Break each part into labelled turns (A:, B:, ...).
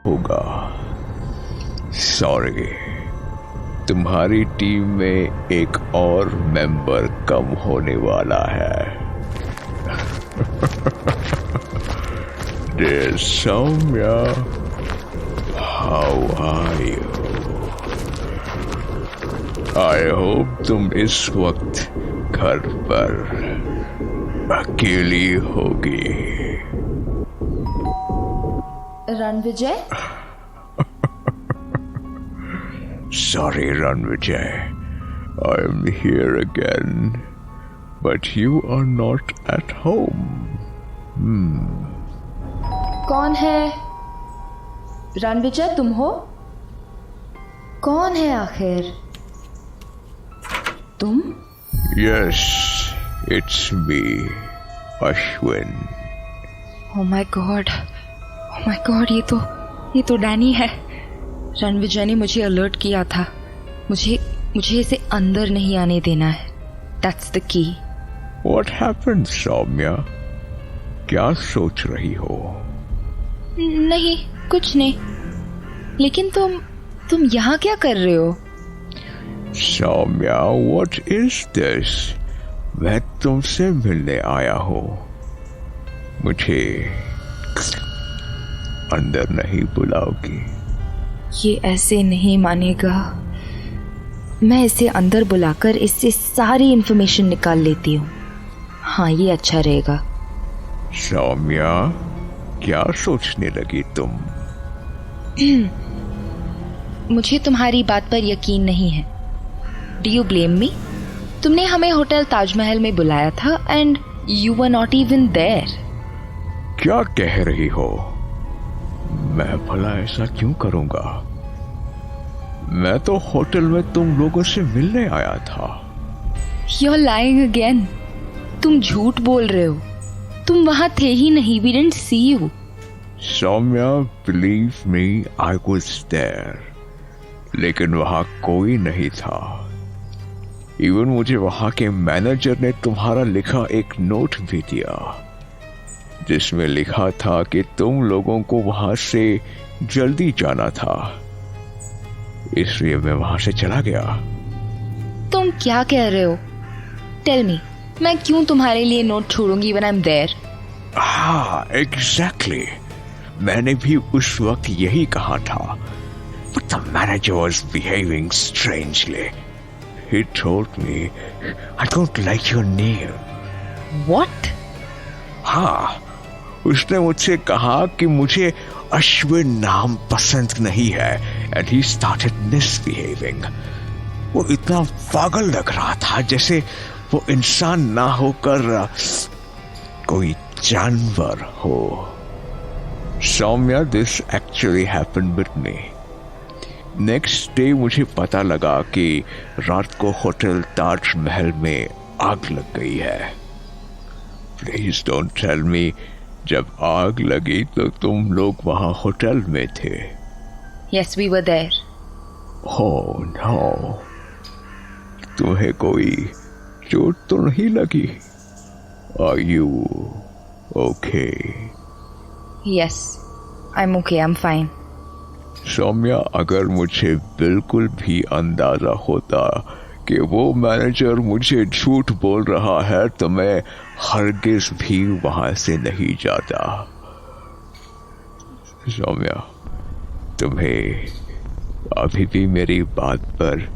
A: होगा। सॉरी, तुम्हारी टीम में एक और मेंबर कम होने वाला है। Dear Soumya, how are you? I hope तुम इस वक्त घर पर अकेली होगी।
B: Ranvijay?
A: Sorry, Ranvijay. I am here again, but you are not at home.
B: कौन है? रणविजय तुम हो? कौन है आखिर? तुम?
A: Yes, it's me, Ashwin.
B: Oh my God, ये तो डैनी है। रणविजय ने मुझे अलर्ट किया था। मुझे इसे अंदर नहीं आने देना है। That's the key.
A: What happened, Soumya? क्या सोच रही हो?
B: नहीं, कुछ नहीं। लेकिन तुम यहाँ क्या कर रहे हो?
A: Soumya, what is this? मैं तुमसे मिलने आया हूँ। मुझे अंदर नहीं बुलाओगी?
B: ये ऐसे नहीं मानेगा। मैं इसे अंदर बुलाकर इससे सारी इन्फॉर्मेशन निकाल लेती हूँ। हाँ, ये अच्छा रहेगा।
A: सौम्या, क्या सोचने लगी तुम?
B: मुझे तुम्हारी बात पर यकीन नहीं है। Do you blame me? तुमने हमें होटल ताजमहल में बुलाया था and you were not even there.
A: क्या कह रही हो? मैं भला ऐसा क्यों करूंगा? मैं तो होटल में तुम लोगों से मिलने आया था।
B: You're lying again. तुम झूठ बोल रहे हो। तुम वहां थे ही नहीं। We didn't see you.
A: Saumya, believe me, I was there. लेकिन वहां कोई नहीं था। इवन मुझे वहां के मैनेजर ने तुम्हारा लिखा एक नोट भी दिया, जिसमें लिखा था कि तुम लोगों को वहां से जल्दी जाना था, इसलिए मैं वहां से चला गया।
B: तुम क्या कह रहे हो? टेल मी, मैं क्यों तुम्हारे लिए नोट छोड़ूंगी when I'm there?
A: हाँ, एग्जैक्टली। मैंने भी उस वक्त यही कहा था। But the manager was behaving strangely. He told me, I don't like your name.
B: What?
A: हाँ, उसने मुझसे कहा कि मुझे अश्विन नाम पसंद नहीं है, and he started misbehaving. वो इतना पागल लग रहा था जैसे वो इंसान ना होकर कोई जानवर हो। Saumya, this actually happened with me. Next day मुझे पता लगा कि रात को होटल ताजमहल में आग लग गई है। प्लीज डोंट टेल मी, जब आग लगी तो तुम लोग वहां होटल में थे?
B: Yes, we were there.
A: Oh no, तुम्हें कोई चोट तो नहीं लगी? Are you okay?
B: Yes, I'm okay. I'm fine.
A: Saumya, अगर मुझे बिल्कुल भी अंदाजा होता कि वो मैनेजर मुझे झूठ बोल रहा है तो मैं हरगिज भी वहां से नहीं जाता। सौम्या, तुम्हें अभी भी मेरी बात पर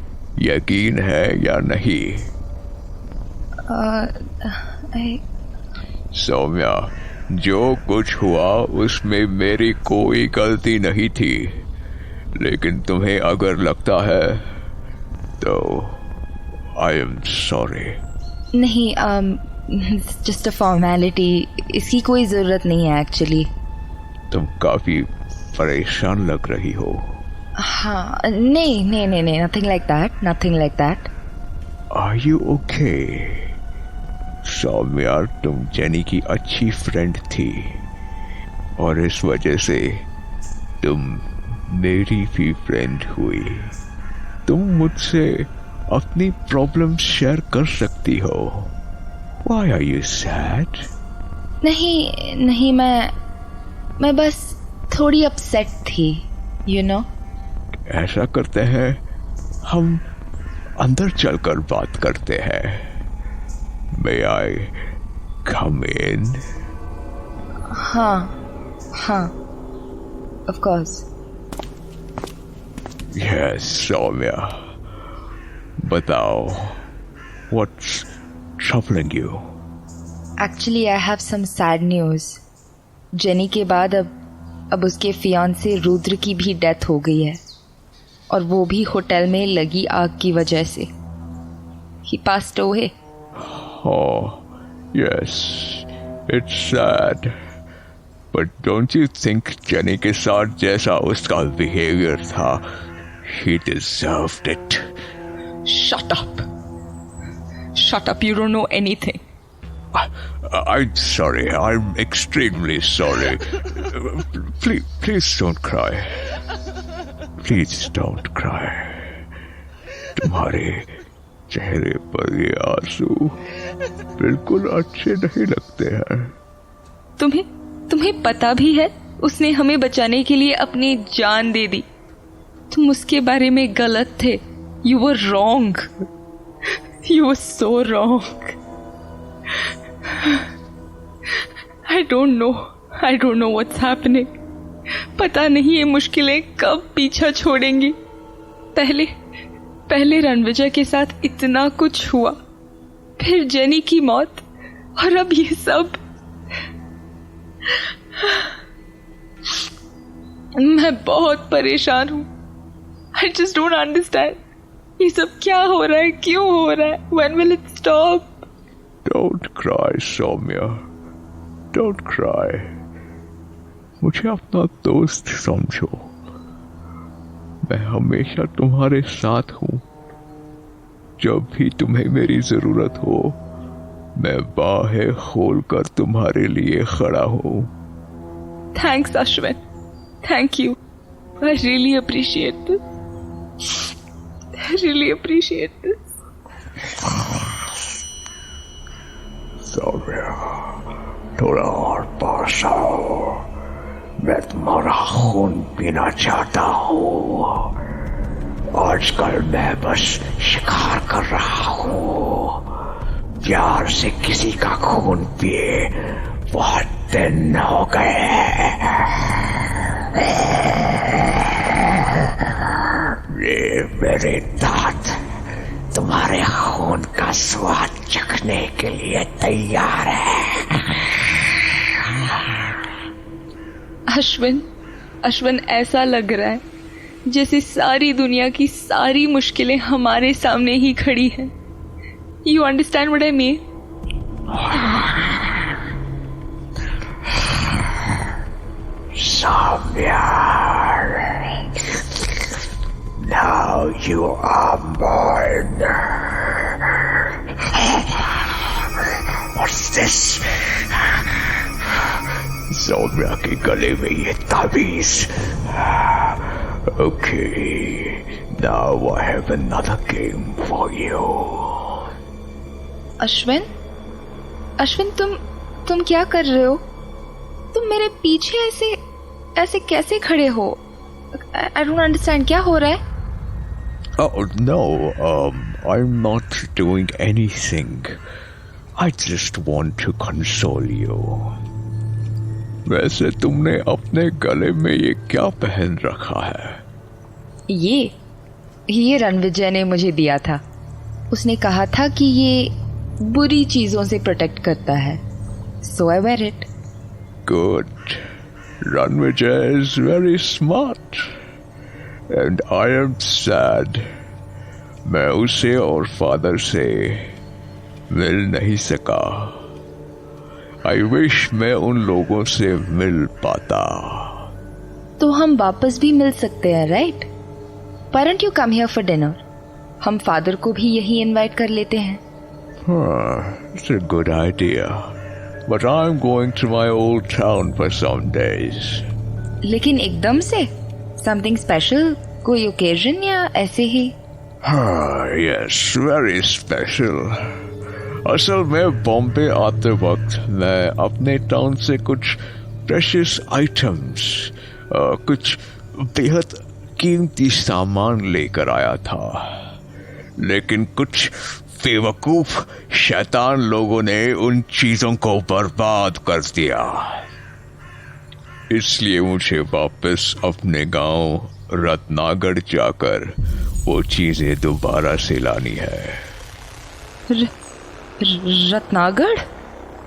A: यकीन है या नहीं? सौम्या, जो कुछ हुआ उसमें मेरी कोई गलती नहीं थी, लेकिन तुम्हें अगर लगता है तो आई एम सॉरी।
B: नहीं, जस्ट अ फॉर्मेलिटी। इसकी कोई जरूरत नहीं है एक्चुअली।
A: तुम काफी परेशान लग रही हो।
B: हाँ, नहीं, nothing like that.
A: Are you okay? Saumya, तुम जेनी की अच्छी फ्रेंड थी और इस वजह से तुम मेरी भी फ्रेंड हुई। तुम मुझसे अपनी प्रॉब्लम शेयर कर सकती हो। Why are you sad?
B: नहीं, मैं बस थोड़ी अपसेट थी, यू नो।
A: ऐसा करते हैं, हम अंदर चलकर बात करते हैं। May I come in?
B: हाँ हाँ, ऑफ कोर्स।
A: Yes, सौम्या, बताओ, what's troubling you?
B: Actually I have some sad news. Jenny के बाद अब उसके फियांसे रुद्र की भी डेथ हो गई है, और वो भी होटल में लगी आग की वजह से। He passed away.
A: Oh, yes, it's sad. But don't you think jenny के साथ जैसा उसका behavior था, he deserved it?
B: Shut up. Shut up, you don't know anything.
A: I'm sorry. I'm extremely sorry. Please don't cry. Please don't cry. तुम्हारे चेहरे पर ये आंसू बिल्कुल अच्छे नहीं लगते हैं।
B: तुम्हें पता भी है उसने हमें बचाने के लिए अपनी जान दे दी। तुम उसके बारे में गलत थे। You were wrong. You were so wrong. I don't know what's happening. पता नहीं ये मुश्किलें कब पीछा छोड़ेंगी। पहले रणविजय के साथ इतना कुछ हुआ, फिर जेनी की मौत, और अब ये सब। मैं बहुत परेशान हूँ। I just don't understand. ये सब क्या हो रहा है, क्यों हो रहा है? When will it stop?
A: Don't cry, Saumya. Don't cry. मुझे अपना दोस्त समझो। मैं हमेशा तुम्हारे साथ हूँ। जब भी तुम्हें मेरी जरूरत हो, मैं बाहें खोलकर तुम्हारे लिए खड़ा हूँ।
B: Thanks, Ashwin. Thank you. I really appreciate this. I really appreciate this.
A: Saumya, थोड़ा और पास आओ। मैं तुम्हारा खून पीना चाहता हूँ। आजकल मैं बस शिकार कर रहा हूँ। प्यार से किसी का खून पिए बहुत दिन हो गए। ये मेरे दांत तुम्हारे खून का स्वाद चखने के लिए तैयार है।
B: अश्विन, ऐसा लग रहा है जैसे सारी दुनिया की सारी मुश्किलें हमारे सामने ही खड़ी हैं। You understand what I mean?
A: Samya, now you are mine. What's this? Saumya के गले में ये ताबीज। Okay, now I have another game for you.
B: Ashwin, तुम क्या कर रहे हो? तुम मेरे पीछे ऐसे कैसे खड़े हो? I don't understand. क्या हो रहा है?
A: Oh no, I'm not doing anything. I just want to console you. वैसे तुमने अपने गले में ये क्या पहन रखा है?
B: ये रणविजय ने मुझे दिया था। उसने कहा था कि ये बुरी चीजों से प्रोटेक्ट करता है। So I wear it.
A: Good. Ranvijay is very smart. And I am sad. मैं उसे और फादर से मिल नहीं सका। I wish मैं उन लोगों से मिल पाता।
B: तो हम वापस भी मिल सकते हैं, right? Why don't you come here for dinner? हम फादर को भी यही इनवाइट कर लेते हैं।
A: It's a good idea. But I'm going to my old town for some days.
B: लेकिन एकदम से? Something special? कोई occasion या ऐसे ही?
A: Yes, very special. असल में बॉम्बे आते वक्त मैं अपने टाउन से कुछ प्रेशियस आइटम्स कुछ बेहद कीमती सामान लेकर आया था, लेकिन कुछ बेवकूफ शैतान लोगों ने उन चीजों को बर्बाद कर दिया। इसलिए मुझे वापस अपने गांव रत्नागढ़ जाकर वो चीजें दोबारा से लानी है।
B: रत्नागढ़?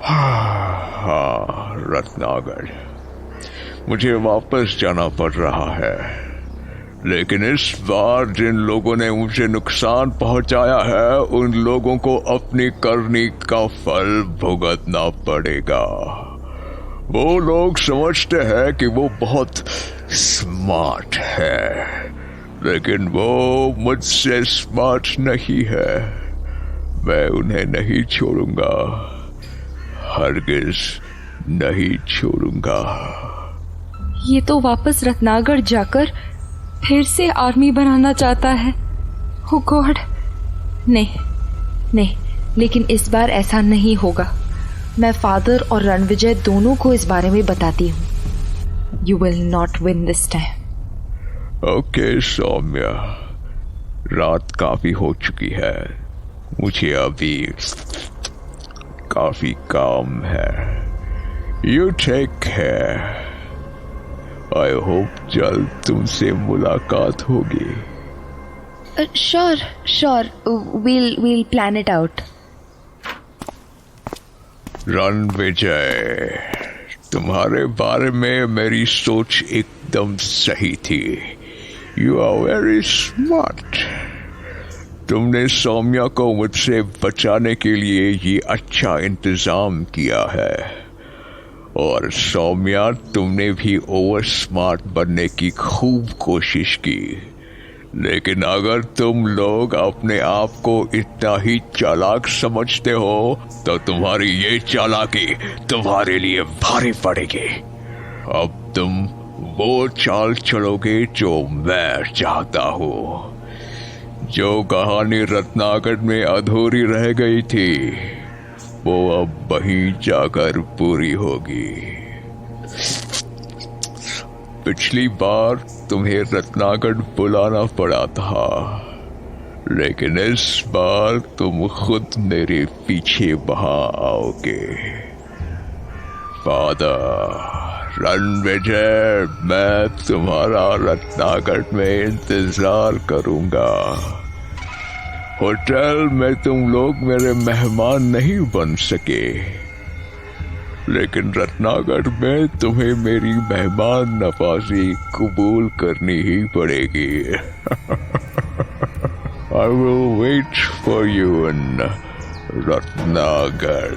A: हाँ, रत्नागढ़। मुझे वापस जाना पड़ रहा है, लेकिन इस बार जिन लोगों ने मुझे नुकसान पहुंचाया है उन लोगों को अपनी करनी का फल भुगतना पड़ेगा। वो लोग समझते हैं कि वो बहुत स्मार्ट है, लेकिन वो मुझसे स्मार्ट नहीं है। मैं उन्हें नहीं छोड़ूंगा, हरगिज नहीं छोड़ूंगा।
B: ये तो वापस रत्नागढ़ जाकर फिर से आर्मी बनाना चाहता है। ओ गॉड, नहीं, लेकिन इस बार ऐसा नहीं होगा। मैं फादर और रणविजय दोनों को इस बारे में बताती हूँ। You will not win this time.
A: Okay Saumya, रात काफी हो चुकी है, मुझे अभी काफी काम है। You take care. I hope जल्द तुमसे मुलाकात होगी।
B: Sure, we'll plan it out.
A: Ranvijay, तुम्हारे बारे में मेरी सोच एकदम सही थी। You are very smart. तुमने सौम्या को मुझसे बचाने के लिए ये अच्छा इंतजाम किया है, और सौम्या, तुमने भी ओवर स्मार्ट बनने की खूब कोशिश की, लेकिन अगर तुम लोग अपने आप को इतना ही चालाक समझते हो तो तुम्हारी ये चालाकी तुम्हारे लिए भारी पड़ेगी। अब तुम वो चाल चलोगे जो मैं चाहता हूँ। जो कहानी रत्नागढ़ में अधूरी रह गई थी वो अब वहीं जाकर पूरी होगी। पिछली बार तुम्हें रत्नागढ़ बुलाना पड़ा था, लेकिन इस बार तुम खुद मेरे पीछे वहां आओगे। फादर रणविजय, मैं तुम्हारा रत्नागढ़ में इंतजार करूंगा। होटल में तुम लोग मेरे मेहमान नहीं बन सके, लेकिन रत्नागढ़ में तुम्हें मेरी मेहमान नवाजी कबूल करनी ही पड़ेगी। I will wait for you in Ratnagarh.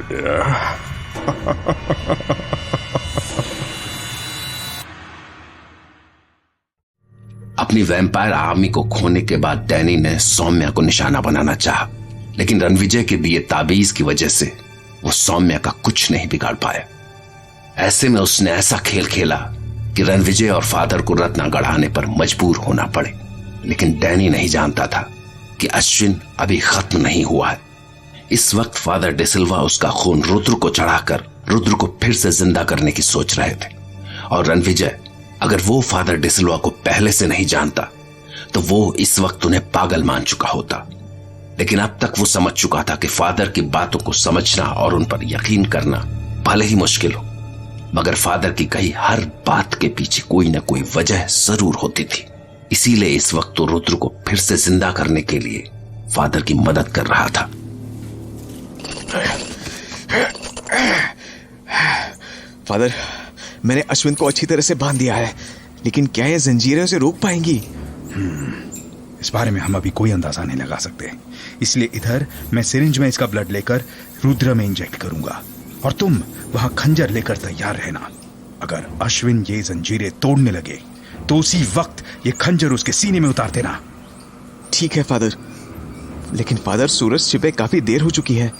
C: अपनी वैम्पायर आर्मी को खोने के बाद डैनी ने सौम्या को निशाना बनाना चाहा, लेकिन रणविजय के दिए ताबीज की वजह से वो सौम्या का कुछ नहीं बिगाड़ पाया। ऐसे में उसने ऐसा खेल खेला कि रणविजय और फादर को रत्नागढ़ आने पर मजबूर होना पड़े। लेकिन डैनी नहीं जानता था कि अश्विन अभी खत्म नहीं हुआ है। इस वक्त फादर डिसिल्वा उसका खून रुद्र को चढ़ाकर रुद्र को फिर से जिंदा करने की सोच रहे थे, और रणविजय अगर वो फादर डिसिल्वा को पहले से नहीं जानता तो वो इस वक्त उन्हें पागल मान चुका होता। लेकिन अब तक वो समझ चुका था कि फादर की बातों को समझना और उन पर यकीन करना भले ही मुश्किल हो, मगर फादर की कही हर बात के पीछे कोई ना कोई वजह जरूर होती थी। इसीलिए इस वक्त तो रुद्र को फिर से जिंदा करने के लिए फादर की मदद कर रहा था।
D: फादर, मैंने अश्विन को अच्छी तरह से बांध दिया है, लेकिन क्या ये जंजीरें उसे रोक पाएंगी?
E: इस बारे में हम अभी कोई अंदाजा नहीं लगा सकते। इसलिए इधर मैं सिरिंज में इसका ब्लड लेकर रुद्र में इंजेक्ट करूंगा, और तुम वहां खंजर लेकर तैयार रहना। अगर अश्विन ये जंजीरें तोड़ने लगे तो उसी वक्त ये खंजर उसके सीने में उतार देना।
D: ठीक है फादर, लेकिन फादर सूरज छिपे काफी देर हो चुकी है,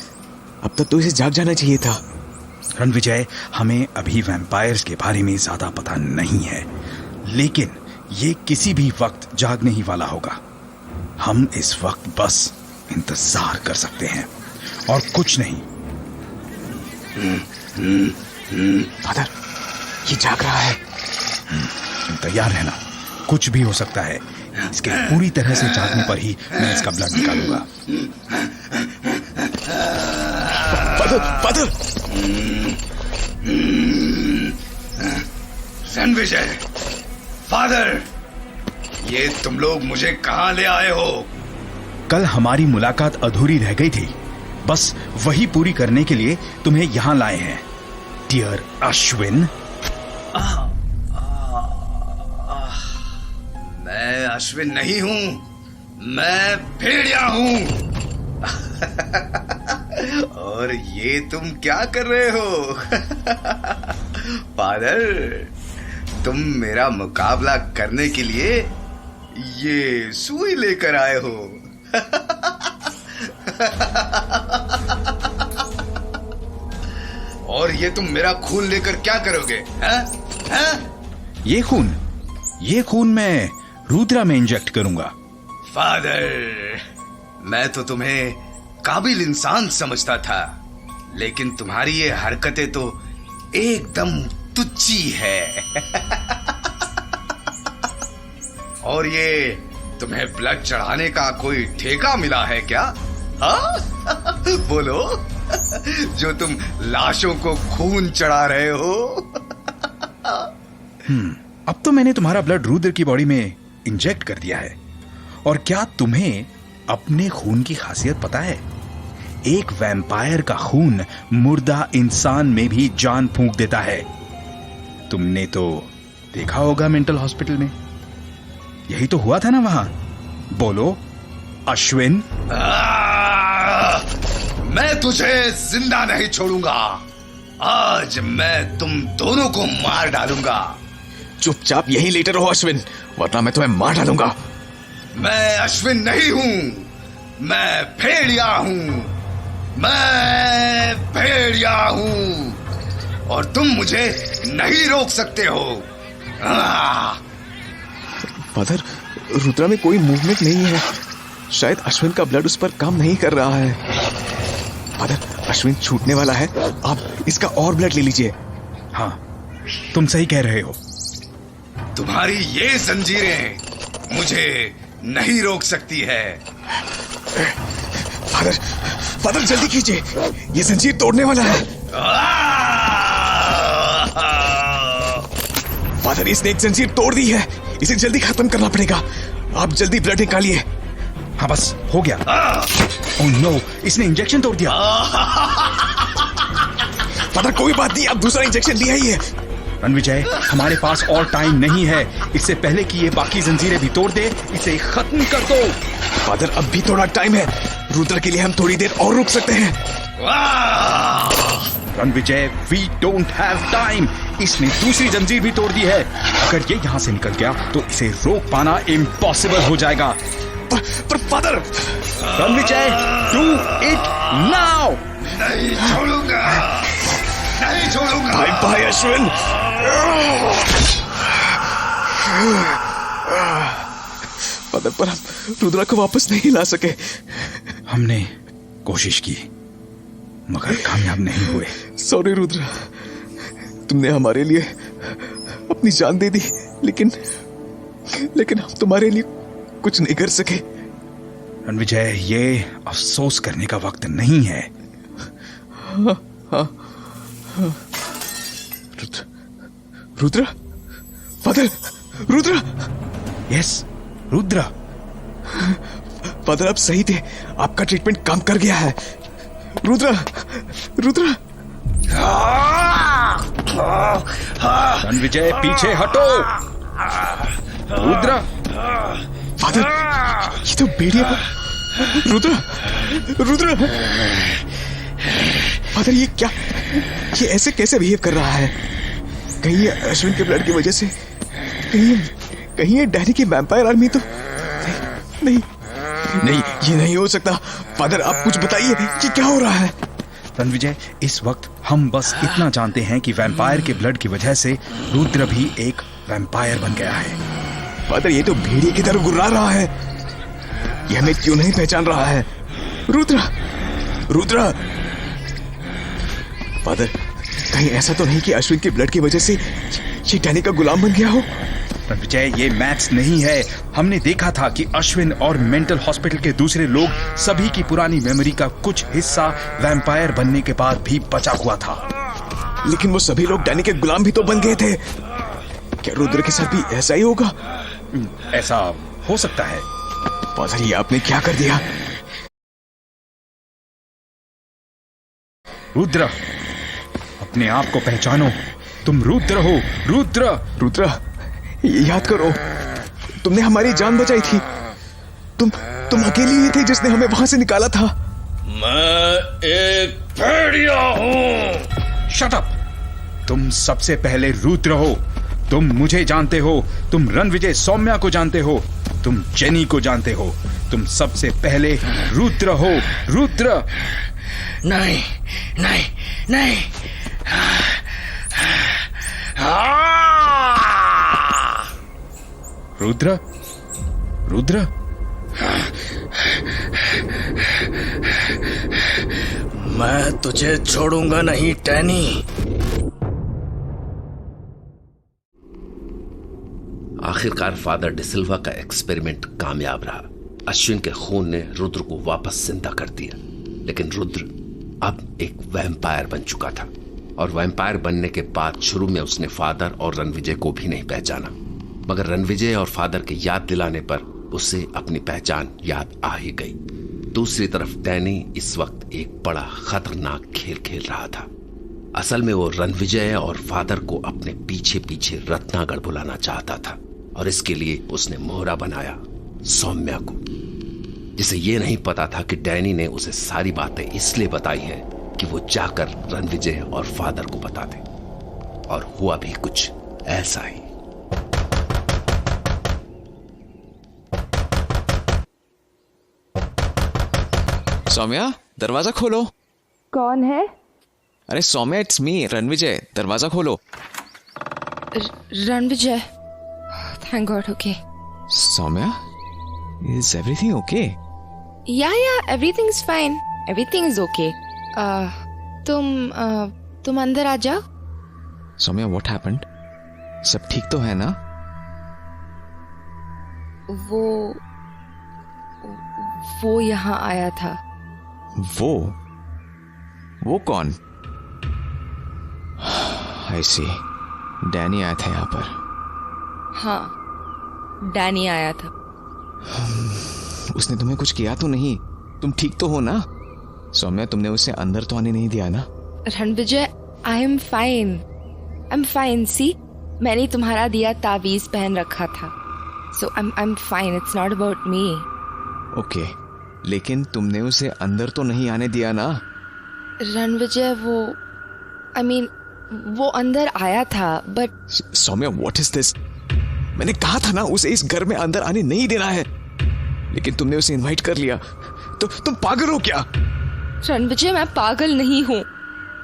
D: अब तक तो इसे जाग जाना चाहिए था।
E: रणविजय, हमें अभी वैम्पायर्स के बारे में ज्यादा पता नहीं है, लेकिन ये किसी भी वक्त जागने ही वाला होगा। हम इस वक्त बस इंतजार कर सकते हैं और कुछ नहीं।
D: फादर, ये जाग रहा है।
E: तुम तैयार रहना, कुछ भी हो सकता है। इसके पूरी तरह से जागने पर ही मैं इसका ब्लड निकालूंगा।
D: फादर
F: रणविजय, फादर, ये तुम लोग मुझे कहां ले आए हो?
E: कल हमारी मुलाकात अधूरी रह गई थी, बस वही पूरी करने के लिए तुम्हें यहां लाए हैं। डियर अश्विन।
F: मैं अश्विन नहीं हूं, मैं भेड़िया हूं। और ये तुम क्या कर रहे हो? फादर, तुम मेरा मुकाबला करने के लिए ये सुई लेकर आए हो। और ये तुम मेरा खून लेकर क्या करोगे? हैं?
E: ये खून मैं रुद्रा में इंजेक्ट करूंगा।
F: फादर, मैं तो तुम्हें काबिल इंसान समझता था, लेकिन तुम्हारी ये हरकतें तो एकदम तुच्ची है। और ये तुम्हें ब्लड चढ़ाने का कोई ठेका मिला है क्या? हाँ? बोलो, जो तुम लाशों को खून चढ़ा रहे हो।
E: अब तो मैंने तुम्हारा ब्लड रुद्र की बॉडी में इंजेक्ट कर दिया है। और क्या तुम्हें अपने खून की खासियत पता है? एक वैम्पायर का खून मुर्दा इंसान में भी जान फूंक देता है। तुमने तो देखा होगा मेंटल हॉस्पिटल में, यही तो हुआ था ना वहां। बोलो अश्विन।
F: मैं तुझे जिंदा नहीं छोड़ूंगा। आज मैं तुम दोनों को मार डालूंगा।
D: चुपचाप यहीं लेटे रहो अश्विन, वरना मैं तुम्हें मार डालूंगा।
F: मैं अश्विन नहीं हूं, मैं भेड़िया हूं। मैं भेड़िया हूं और तुम मुझे नहीं रोक सकते हो।
D: फादर, रुद्रा में कोई मूवमेंट नहीं है। शायद अश्विन का ब्लड उस पर काम नहीं कर रहा है। फादर, अश्विन छूटने वाला है, आप इसका और ब्लड ले लीजिए।
E: हाँ, तुम सही कह रहे हो।
F: तुम्हारी ये जंजीरें मुझे नहीं रोक सकती है।
D: फादर जल्दी कीजिए, ये जंजीर तोड़ने वाला है। फादर, इसने एक जंजीर तोड़ दी है, इसे जल्दी खत्म करना पड़ेगा। आप जल्दी ब्लड निकालिए।
E: हाँ, बस हो गया। ओह नो, इसने इंजेक्शन तोड़ दिया।
D: फादर कोई बात नहीं, आप दूसरा इंजेक्शन लिया ही है।
E: रणविजय, हमारे पास और टाइम नहीं है। इससे पहले कि ये बाकी जंजीरें भी तोड़ दे, इसे खत्म कर दो।
D: फादर, अब भी थोड़ा टाइम है। रुद्र के लिए हम थोड़ी देर और रुक सकते हैं।
E: Ranvijay, we don't have time. इसने दूसरी जंजीर भी तोड़ दी है। अगर ये यहाँ से निकल गया तो इसे रोक पाना इम्पॉसिबल हो जाएगा।
D: पर father,
E: Ranvijay, do it now.
F: नहीं छोड़ूंगा, नहीं छोड़ूंगा।
D: Bye bye Ashwin. फादर, पर हम रुद्रा को वापस नहीं ला सके।
E: हमने कोशिश की मगर कामयाब नहीं हुए।
D: सॉरी रुद्रा, तुमने हमारे लिए अपनी जान दे दी, लेकिन हम तुम्हारे लिए कुछ नहीं कर सके।
E: रणविजय, ये अफसोस करने का वक्त नहीं है।
D: Rudra, father, Rudra.
E: Yes, Rudra.
D: Father, आप सही थे, आपका ट्रीटमेंट काम कर गया है। रुद्रा, रुद्रा।
E: रणविजय, पीछे हटो। रुद्रा।
D: फादर, ये तो भेड़िया। रुद्रा, रुद्रा। फादर, ये क्या, ये ऐसे कैसे बिहेव कर रहा है? कहीं ये अश्विन के ब्लड की वजह से, कहीं ये डैनी की वैम्पायर आर्मी तो नहीं, ये नहीं हो सकता। फादर, आप कुछ बताइए कि क्या हो रहा है?
E: रणविजय, इस वक्त हम बस इतना जानते हैं कि वैम्पायर के ब्लड की वजह से रुद्र भी एक वैम्पायर बन गया है।
D: फादर, ये तो भेड़िए की तरह गुर्रा रहा है। ये हमें क्यों नहीं पहचान रहा है? रुद्रा, रुद्रा। फादर, कहीं ऐसा तो नहीं कि अश्विन के ब्लड की वजह से ये डैनी का गुलाम बन गया हो?
E: विजय, ये मैथ्स नहीं है। हमने देखा था कि अश्विन और मेंटल हॉस्पिटल के दूसरे लोग सभी की पुरानी मेमोरी का कुछ हिस्सा वैम्पायर बनने के बाद भी बचा हुआ था।
D: लेकिन वो सभी लोग डैनी के गुलाम भी तो बन गए थे। क्या रुद्र के साथ भी ऐसा ही होगा?
E: ऐसा हो सकता है।
D: फादर, ये आपने क्या कर दिया?
E: रुद्र, अपने आप को पहचानो। तुम रुद्र हो। रुद्र।
D: रुद्र, याद करो, तुमने हमारी जान बचाई थी। तुम अकेले ही थे जिसने हमें वहां से निकाला था।
F: मैं एक भेड़िया हूं।
E: Shut up. तुम सबसे पहले रुद्र हो। तुम मुझे जानते हो, तुम रणविजय सौम्या को जानते हो, तुम जेनी को जानते हो। तुम सबसे पहले रुद्र हो। रुद्र।
F: नहीं नहीं नहीं।
E: रुद्र। रुद्र।
F: मैं तुझे छोड़ूंगा नहीं टैनी।
C: आखिरकार फादर डिसिल्वा का एक्सपेरिमेंट कामयाब रहा। अश्विन के खून ने रुद्र को वापस जिंदा कर दिया, लेकिन रुद्र अब एक वैम्पायर बन चुका था। और वैम्पायर बनने के बाद शुरू में उसने फादर और रणविजय को भी नहीं पहचाना, मगर रणविजय और फादर के याद दिलाने पर उसे अपनी पहचान याद आ ही गई। दूसरी तरफ डैनी इस वक्त एक बड़ा खतरनाक खेल खेल रहा था। असल में वो रणविजय और फादर को अपने पीछे पीछे रत्नागढ़ बुलाना चाहता था, और इसके लिए उसने मोहरा बनाया सौम्या को, जिसे ये नहीं पता था कि डैनी ने उसे सारी बातें इसलिए बताई है कि वो जाकर रणविजय और फादर को बता दे। और हुआ भी कुछ ऐसा ही।
G: सौम्या, दरवाजा खोलो।
B: कौन है?
G: अरे सौम्या, इट्स मी, रणविजय। दरवाजा खोलो।
B: Ranvijay. Thank God. Okay
G: Saumya, is everything okay?
B: Yeah everything is fine, everything is okay. तुम अंदर आ जाओ।
G: Saumya, what happened? सब ठीक तो है ना?
B: वो यहाँ आया था।
G: वो कौन? आई सी, डैनी आया था यहाँ पर।
B: हाँ, डैनी आया था।
G: उसने तुम्हें कुछ किया तो नहीं? तुम ठीक तो हो ना? सौम्या, तुमने उसे अंदर तो आने नहीं दिया ना?
B: Ranvijay, I am fine. See, मैंने तुम्हारा दिया ताबीज पहन रखा था, so I am fine. It's not about me.
G: Okay, लेकिन तुमने उसे अंदर तो नहीं आने दिया ना?
B: रणविजय, वो अंदर आया था, but
G: Saumya, what is this? मैंने कहा था ना उसे इस घर में अंदर आने नहीं देना है, लेकिन तुमने उसे इनवाइट कर लिया। तो तुम पागल हो क्या?
B: रणविजय, मैं पागल नहीं हूँ।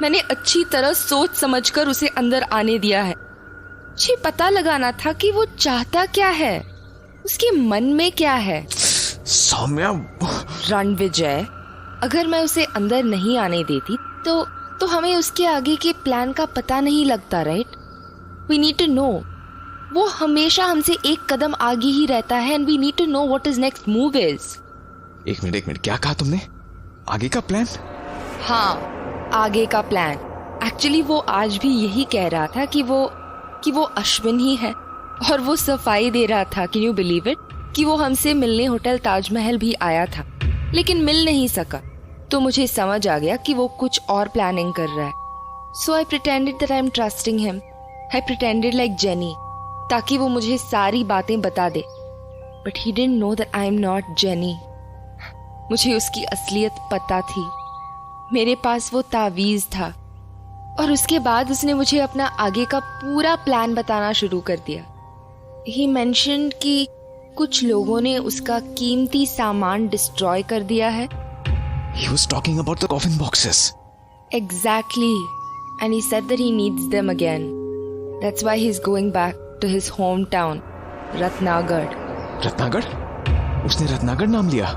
B: मैंने अच्छी तरह सोच समझकर उसे अंदर आने दिया है। मुझे पता लगाना था कि वो चाहता क्या है, उसके मन में क्या है।
G: सौम्या।
B: रणविजय, अगर मैं उसे अंदर नहीं आने देती तो हमें उसके आगे के प्लान का पता नहीं लगता, right? We need to know. वो हमेशा हमसे एक कदम आगे ही रहता है, and we need to know what is next move is.
G: एक मिनट, क्या कहा तुमने? आगे का प्लान?
B: हाँ, आगे का प्लान। एक्चुअली वो आज भी यही कह रहा था कि वो अश्विन ही है, और वो सफाई दे रहा था, कैन यू बिलीव इट, कि वो हमसे मिलने होटल ताजमहल भी आया था, लेकिन मिल नहीं सका। तो मुझे समझ आ गया कि वो कुछ और प्लानिंग कर रहा है। So I pretended that I am trusting him. I pretended like Jenny, ताकि वो मुझे सारी बातें बता दे। But he didn't know that I am not Jenny. मुझे उसकी असलियत पता थी। मेरे पास वो तावीज था, और उसके बाद उसने मुझे अपना आगे का पूरा प्लान बताना शुरू कर दिया। ही मेंशन्ड कि कुछ लोगों ने उसका कीमती सामान डिस्ट्रॉय कर दिया है।
G: He was talking about the coffin boxes.
B: Exactly. And he said that he needs them again. That's why he's going back to his hometown, Ratnagarh.
G: Ratnagarh? उसने रत्नागढ़ नाम लिया?